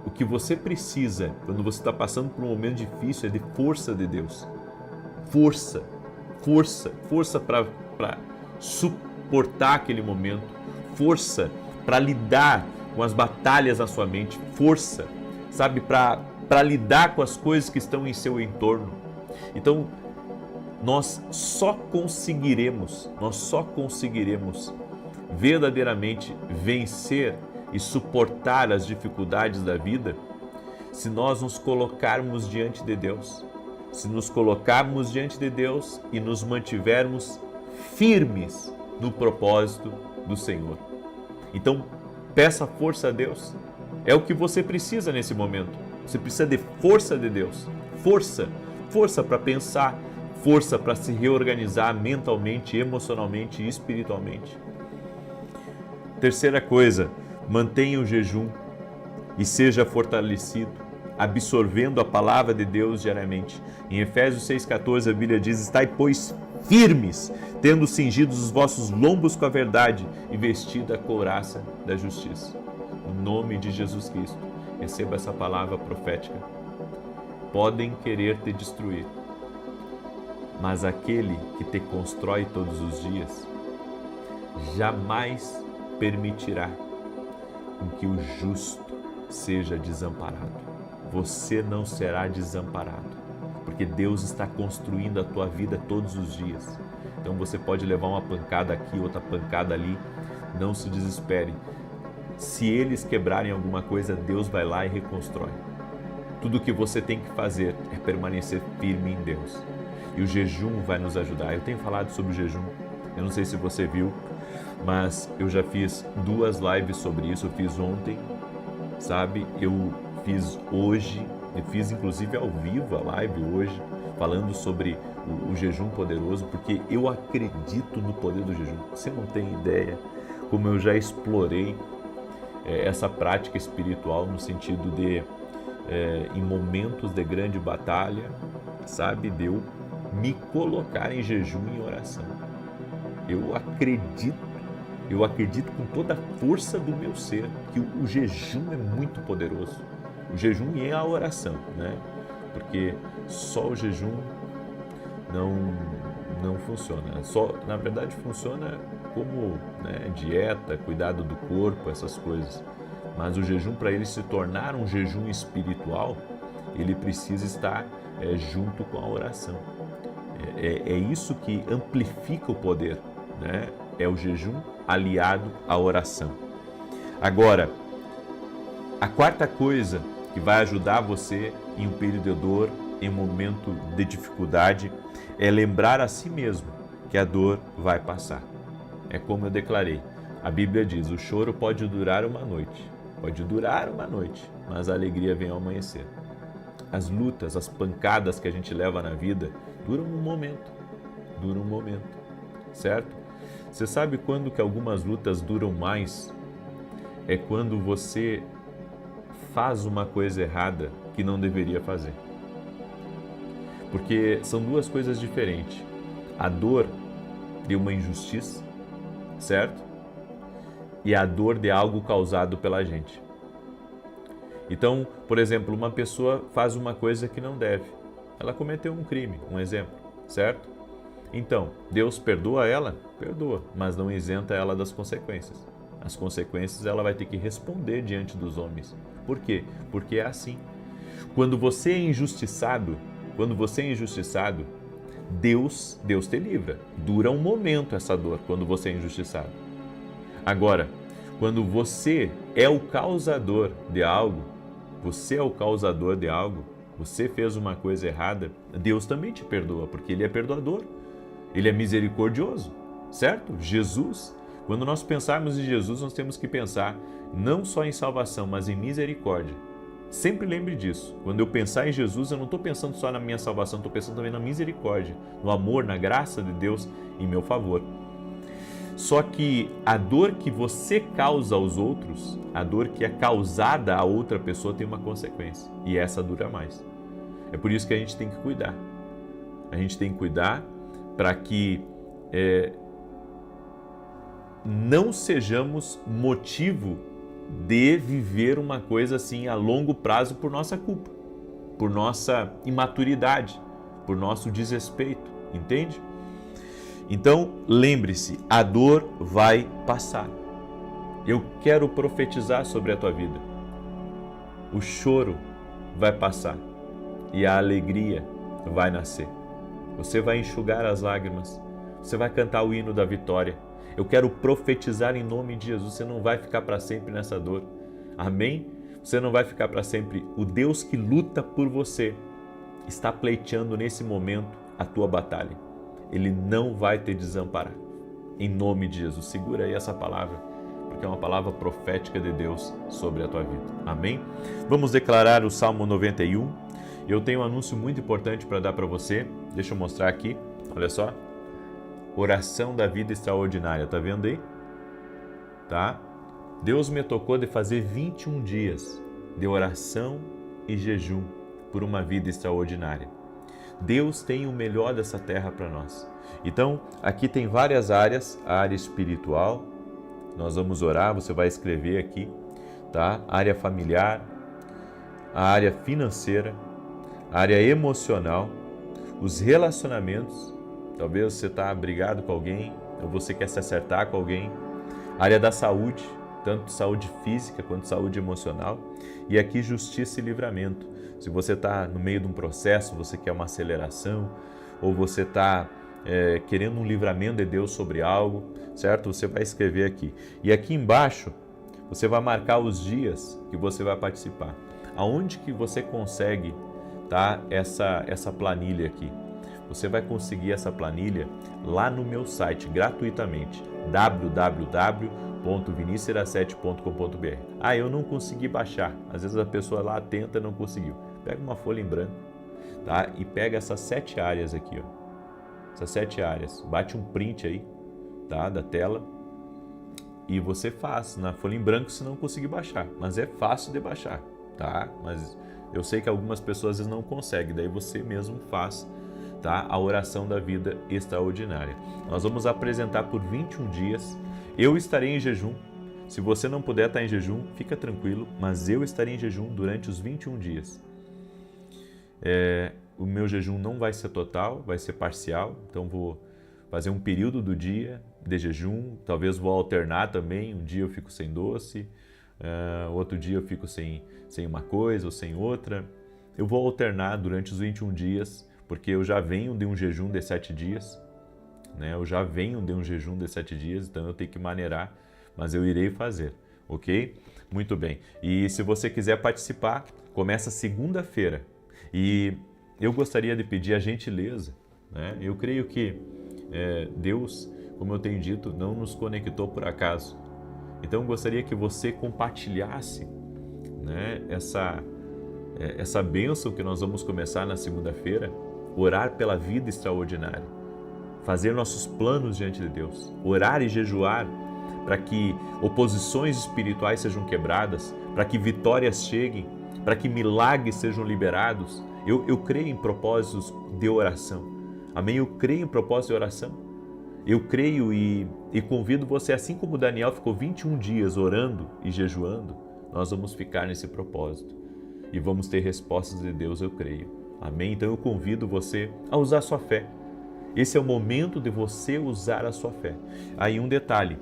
o que você precisa, quando você está passando por um momento difícil, é de força de Deus. Força para suportar aquele momento, força para lidar com as batalhas na sua mente, força, para lidar com as coisas que estão em seu entorno. Então, nós só conseguiremos verdadeiramente vencer e suportar as dificuldades da vida se nós nos colocarmos diante de Deus. Se nos colocarmos diante de Deus e nos mantivermos firmes no propósito do Senhor. Então, peça força a Deus. É o que você precisa nesse momento. Você precisa de força de Deus. Força para pensar, força para se reorganizar mentalmente, emocionalmente e espiritualmente. Terceira coisa, mantenha o jejum e seja fortalecido, absorvendo a palavra de Deus diariamente. Em Efésios 6,14 a Bíblia diz: estai, pois, firmes, tendo cingidos os vossos lombos com a verdade e vestida a couraça da justiça. No nome de Jesus Cristo, receba essa palavra profética. Podem querer te destruir, mas aquele que te constrói todos os dias jamais permitirá com que o justo seja desamparado. Você não será desamparado, porque Deus está construindo a tua vida todos os dias. Então você pode levar uma pancada aqui, outra pancada ali, não se desespere. Se eles quebrarem alguma coisa, Deus vai lá e reconstrói. Tudo o que você tem que fazer é permanecer firme em Deus. E o jejum vai nos ajudar. Eu tenho falado sobre o jejum, eu não sei se você viu, mas eu já fiz 2 lives sobre isso. Eu fiz ontem, eu fiz hoje, eu fiz inclusive ao vivo a live hoje, falando sobre o jejum poderoso, porque eu acredito no poder do jejum. Você não tem ideia como eu já explorei essa prática espiritual no sentido de, em momentos de grande batalha, de eu me colocar em jejum e em oração. Eu acredito com toda a força do meu ser que o jejum é muito poderoso. O jejum e a oração, Porque só o jejum não funciona. Na verdade, funciona como dieta, cuidado do corpo, essas coisas. Mas o jejum, para ele se tornar um jejum espiritual, ele precisa estar junto com a oração. É isso que amplifica o poder, né? É o jejum aliado à oração. Agora, a quarta coisa que vai ajudar você em um período de dor, em um momento de dificuldade, é lembrar a si mesmo que a dor vai passar. É como eu declarei, a Bíblia diz, o choro pode durar uma noite, mas a alegria vem ao amanhecer. As lutas, as pancadas que a gente leva na vida duram um momento, certo? Você sabe quando que algumas lutas duram mais? É quando você faz uma coisa errada que não deveria fazer. Porque são duas coisas diferentes. A dor de uma injustiça, certo? E a dor de algo causado pela gente. Então, por exemplo, uma pessoa faz uma coisa que não deve. Ela cometeu um crime, um exemplo, certo? Então, Deus perdoa ela? Perdoa, mas não isenta ela das consequências. As consequências ela vai ter que responder diante dos homens. Por quê? Porque é assim. Quando você é injustiçado, Deus te livra. Dura um momento essa dor quando você é injustiçado. Agora, quando você é o causador de algo, você fez uma coisa errada, Deus também te perdoa, porque Ele é perdoador, Ele é misericordioso, certo? Jesus, quando nós pensarmos em Jesus, nós temos que pensar não só em salvação, mas em misericórdia. Sempre lembre disso. Quando eu pensar em Jesus, eu não estou pensando só na minha salvação, estou pensando também na misericórdia, no amor, na graça de Deus em meu favor. Só que a dor que você causa aos outros, a dor que é causada a outra pessoa tem uma consequência. E essa dura mais. É por isso que a gente tem que cuidar. A gente tem que cuidar para que não sejamos motivo de viver uma coisa assim a longo prazo por nossa culpa, por nossa imaturidade, por nosso desrespeito, entende? Então, lembre-se, a dor vai passar. Eu quero profetizar sobre a tua vida. O choro vai passar e a alegria vai nascer. Você vai enxugar as lágrimas, você vai cantar o hino da vitória. Eu quero profetizar em nome de Jesus, você não vai ficar para sempre nessa dor. Amém? Você não vai ficar para sempre. O Deus que luta por você está pleiteando nesse momento a tua batalha. Ele não vai te desamparar. Em nome de Jesus. Segura aí essa palavra, porque é uma palavra profética de Deus sobre a tua vida. Amém? Vamos declarar o Salmo 91. Eu tenho um anúncio muito importante para dar para você. Deixa eu mostrar aqui. Olha só. Oração da vida extraordinária. Tá vendo aí? Tá? Deus me tocou de fazer 21 dias de oração e jejum por uma vida extraordinária. Deus tem o melhor dessa terra para nós. Então, aqui tem várias áreas, a área espiritual, nós vamos orar, você vai escrever aqui, tá? A área familiar, a área financeira, a área emocional, os relacionamentos, talvez você está brigado com alguém, ou você quer se acertar com alguém, a área da saúde, tanto saúde física quanto saúde emocional, e aqui justiça e livramento. Se você está no meio de um processo, você quer uma aceleração, ou você está querendo um livramento de Deus sobre algo, certo? Você vai escrever aqui. E aqui embaixo, você vai marcar os dias que você vai participar. Aonde que você consegue, tá, essa planilha aqui? Você vai conseguir essa planilha lá no meu site, gratuitamente, www.vinicius07.com.br. Ah, eu não consegui baixar. Às vezes a pessoa lá tenta e não conseguiu. Pega uma folha em branco, tá? E pega essas 7 áreas aqui, ó. Essas 7 áreas. Bate um print aí, tá? Da tela. E você faz na folha em branco se não conseguir baixar. Mas é fácil de baixar, tá? Mas eu sei que algumas pessoas às vezes não conseguem. Daí você mesmo faz, tá? A oração da vida extraordinária. Nós vamos apresentar por 21 dias. Eu estarei em jejum. Se você não puder estar em jejum, fica tranquilo. Mas eu estarei em jejum durante os 21 dias. O meu jejum não vai ser total, vai ser parcial, então vou fazer um período do dia de jejum, talvez vou alternar também, um dia eu fico sem doce, outro dia eu fico sem uma coisa ou sem outra. Eu vou alternar durante os 21 dias, porque eu já venho de um jejum de 7 dias, né? Então eu tenho que maneirar, mas eu irei fazer, ok? Muito bem. E se você quiser participar, começa segunda-feira. E eu gostaria de pedir a gentileza, né? Eu creio que Deus, como eu tenho dito, não nos conectou por acaso. Então eu gostaria que você compartilhasse, né, essa bênção que nós vamos começar na segunda-feira, orar pela vida extraordinária, fazer nossos planos diante de Deus, orar e jejuar para que oposições espirituais sejam quebradas, para que vitórias cheguem, para que milagres sejam liberados. Eu creio em propósitos de oração. Amém? Eu creio em propósitos de oração. Eu creio e convido você, assim como Daniel ficou 21 dias orando e jejuando, nós vamos ficar nesse propósito e vamos ter respostas de Deus, eu creio. Amém? Então eu convido você a usar a sua fé. Esse é o momento de você usar a sua fé. Aí um detalhe,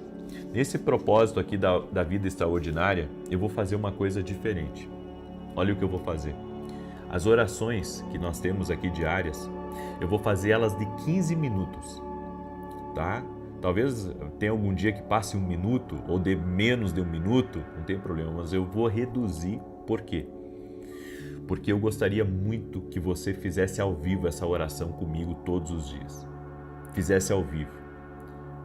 nesse propósito aqui da vida extraordinária, eu vou fazer uma coisa diferente. Olha o que eu vou fazer. As orações que nós temos aqui diárias, eu vou fazer elas de 15 minutos, tá? Talvez tenha algum dia que passe 1 minuto ou de menos de 1 minuto, não tem problema, mas eu vou reduzir. Por quê? Porque eu gostaria muito que você fizesse ao vivo essa oração comigo todos os dias. Fizesse ao vivo.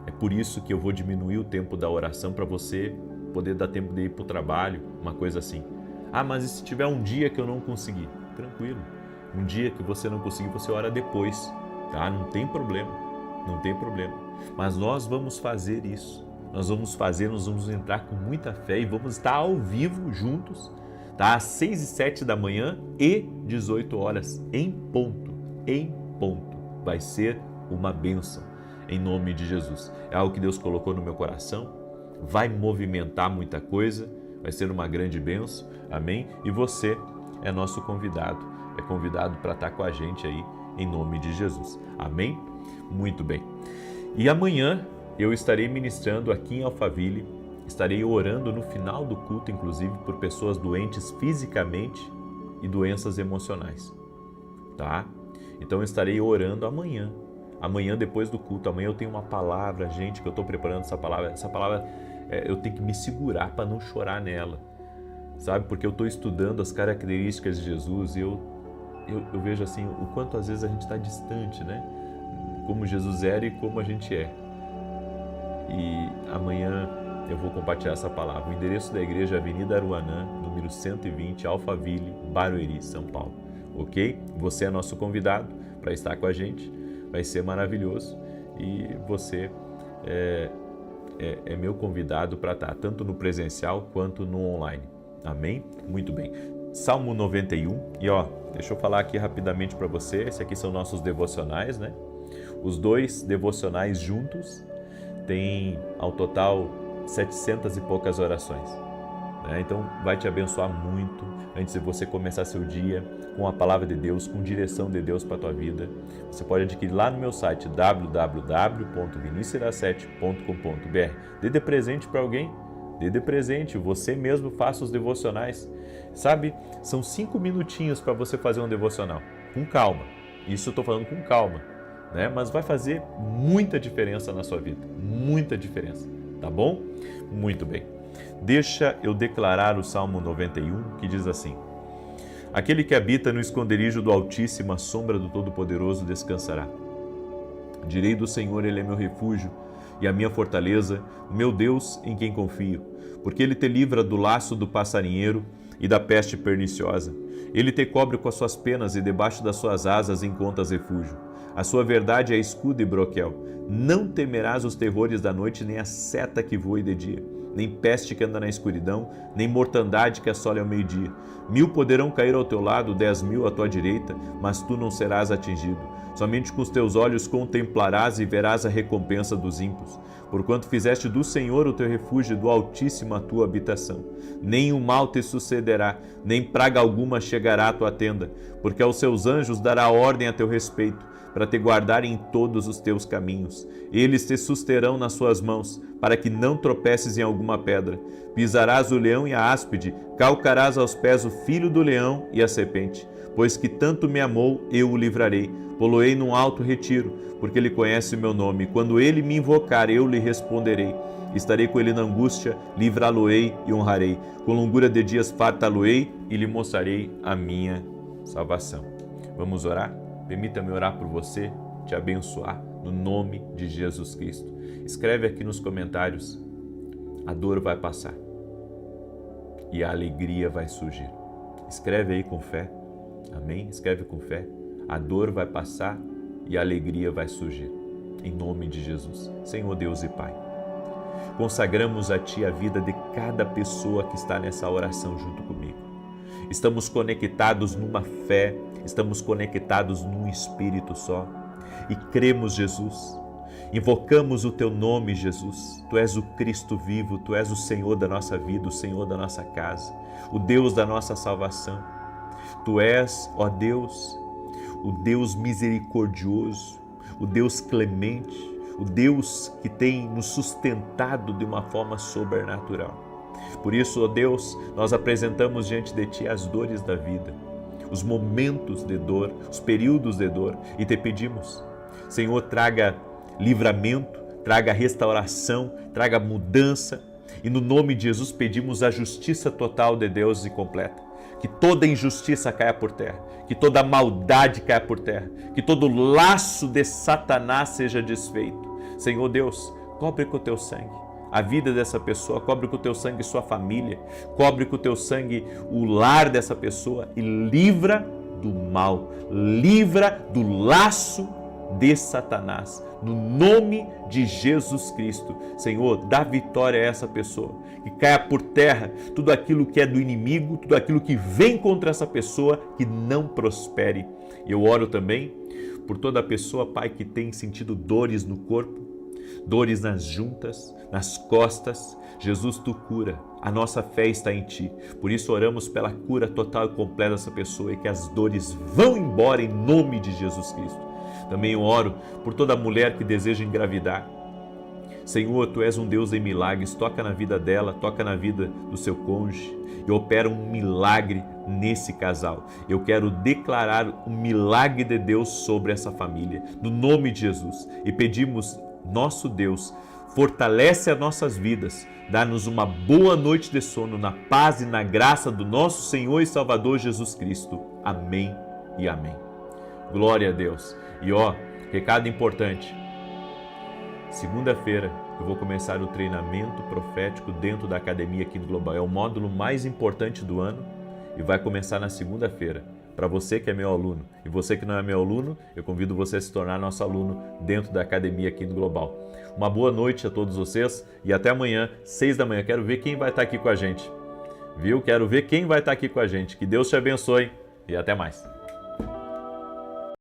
É por isso que eu vou diminuir o tempo da oração para você poder dar tempo de ir para o trabalho, uma coisa assim. Ah, mas e se tiver um dia que eu não conseguir? Tranquilo. Um dia que você não conseguir, você ora depois, tá? Não tem problema. Não tem problema. Mas nós vamos fazer isso. Nós vamos entrar com muita fé e vamos estar ao vivo juntos, tá? Às 6 e 7 da manhã e 18 horas, em ponto. Vai ser uma bênção, em nome de Jesus. É algo que Deus colocou no meu coração, vai movimentar muita coisa, vai ser uma grande bênção, amém? E você é nosso convidado, é convidado para estar com a gente aí, em nome de Jesus, amém? Muito bem. E amanhã eu estarei ministrando aqui em Alphaville, estarei orando no final do culto, inclusive, por pessoas doentes fisicamente e doenças emocionais, tá? Então eu estarei orando amanhã depois do culto. Amanhã eu tenho uma palavra, gente, que eu estou preparando essa palavra eu tenho que me segurar para não chorar nela, sabe? Porque eu estou estudando as características de Jesus e eu vejo assim, o quanto às vezes a gente está distante, né? Como Jesus era e como a gente é. E amanhã eu vou compartilhar essa palavra. O endereço da igreja é Avenida Aruanã, número 120, Alphaville, Barueri, São Paulo. Ok? Você é nosso convidado para estar com a gente. Vai ser maravilhoso. E você é meu convidado para estar tanto no presencial quanto no online. Amém? Muito bem. Salmo 91. E deixa eu falar aqui rapidamente para você. Esses aqui são nossos devocionais, né? Os 2 devocionais juntos têm ao total 700 e poucas orações, né? Então vai te abençoar muito antes de você começar seu dia com a palavra de Deus, com direção de Deus para a tua vida. Você pode adquirir lá no meu site www.vinicius7.com.br. Dê de presente para alguém, dê de presente, você mesmo faça os devocionais. Sabe, são 5 minutinhos para você fazer um devocional, com calma. Isso eu estou falando com calma, né? Mas vai fazer muita diferença na sua vida, muita diferença, tá bom? Muito bem. Deixa eu declarar o Salmo 91, que diz assim: aquele que habita no esconderijo do Altíssimo, à sombra do Todo-Poderoso descansará. Direi do Senhor, Ele é meu refúgio e a minha fortaleza, o meu Deus em quem confio, porque Ele te livra do laço do passarinheiro e da peste perniciosa. Ele te cobre com as suas penas e debaixo das suas asas encontras refúgio. A sua verdade é escudo e broquel. Não temerás os terrores da noite, nem a seta que voe de dia, nem peste que anda na escuridão, nem mortandade que assole ao meio-dia. 1000 poderão cair ao teu lado, 10.000 à tua direita, mas tu não serás atingido. Somente com os teus olhos contemplarás e verás a recompensa dos ímpios. Porquanto fizeste do Senhor o teu refúgio, do Altíssimo a tua habitação. Nem o mal te sucederá, nem praga alguma chegará à tua tenda, porque aos seus anjos dará ordem a teu respeito, para te guardarem em todos os teus caminhos. Eles te susterão nas suas mãos, para que não tropeces em alguma pedra. Pisarás o leão e a áspide, calcarás aos pés o filho do leão e a serpente. Pois que tanto me amou, eu o livrarei. Poloei num alto retiro, porque ele conhece o meu nome. Quando ele me invocar, eu lhe responderei. Estarei com ele na angústia, livrá-lo-ei e honrarei. Com longura de dias fartá-lo-ei e lhe mostrarei a minha salvação. Vamos orar? Permita-me orar por você, te abençoar, no nome de Jesus Cristo. Escreve aqui nos comentários: a dor vai passar e a alegria vai surgir. Escreve aí com fé, amém? Escreve com fé. A dor vai passar e a alegria vai surgir, em nome de Jesus. Senhor Deus e Pai, consagramos a Ti a vida de cada pessoa que está nessa oração junto comigo. Estamos conectados numa fé, estamos conectados num Espírito só e cremos, Jesus. Invocamos o Teu nome, Jesus. Tu és o Cristo vivo, Tu és o Senhor da nossa vida, o Senhor da nossa casa, o Deus da nossa salvação. Tu és, ó Deus, o Deus misericordioso, o Deus clemente, o Deus que tem nos sustentado de uma forma sobrenatural. Por isso, ó Deus, nós apresentamos diante de Ti as dores da vida, os momentos de dor, os períodos de dor, e Te pedimos, Senhor, traga livramento, traga restauração, traga mudança, e no nome de Jesus pedimos a justiça total de Deus e completa. Que toda injustiça caia por terra, que toda maldade caia por terra, que todo laço de Satanás seja desfeito. Senhor Deus, cobre com o Teu sangue a vida dessa pessoa, cobre com o Teu sangue sua família, cobre com o Teu sangue o lar dessa pessoa e livra do mal, livra do laço de Satanás. No nome de Jesus Cristo, Senhor, dá vitória a essa pessoa, que caia por terra tudo aquilo que é do inimigo, tudo aquilo que vem contra essa pessoa, que não prospere. E eu oro também por toda pessoa, Pai, que tem sentido dores no corpo, dores nas juntas, nas costas. Jesus, Tu cura, a nossa fé está em Ti. Por isso oramos pela cura total e completa dessa pessoa e que as dores vão embora em nome de Jesus Cristo. Também eu oro por toda mulher que deseja engravidar. Senhor, Tu és um Deus em milagres, toca na vida dela, toca na vida do seu cônjuge e opera um milagre nesse casal. Eu quero declarar um milagre de Deus sobre essa família, no nome de Jesus. E pedimos, nosso Deus, fortalece as nossas vidas, dá-nos uma boa noite de sono, na paz e na graça do nosso Senhor e Salvador Jesus Cristo. Amém e amém. Glória a Deus. E recado importante. Segunda-feira eu vou começar o treinamento profético dentro da academia aqui no Global. É o módulo mais importante do ano e vai começar na segunda-feira. Para você que é meu aluno e você que não é meu aluno, eu convido você a se tornar nosso aluno dentro da academia aqui no Global. Uma boa noite a todos vocês e até amanhã, 6 da manhã. Quero ver quem vai estar aqui com a gente. Viu? Quero ver quem vai estar aqui com a gente. Que Deus te abençoe e até mais.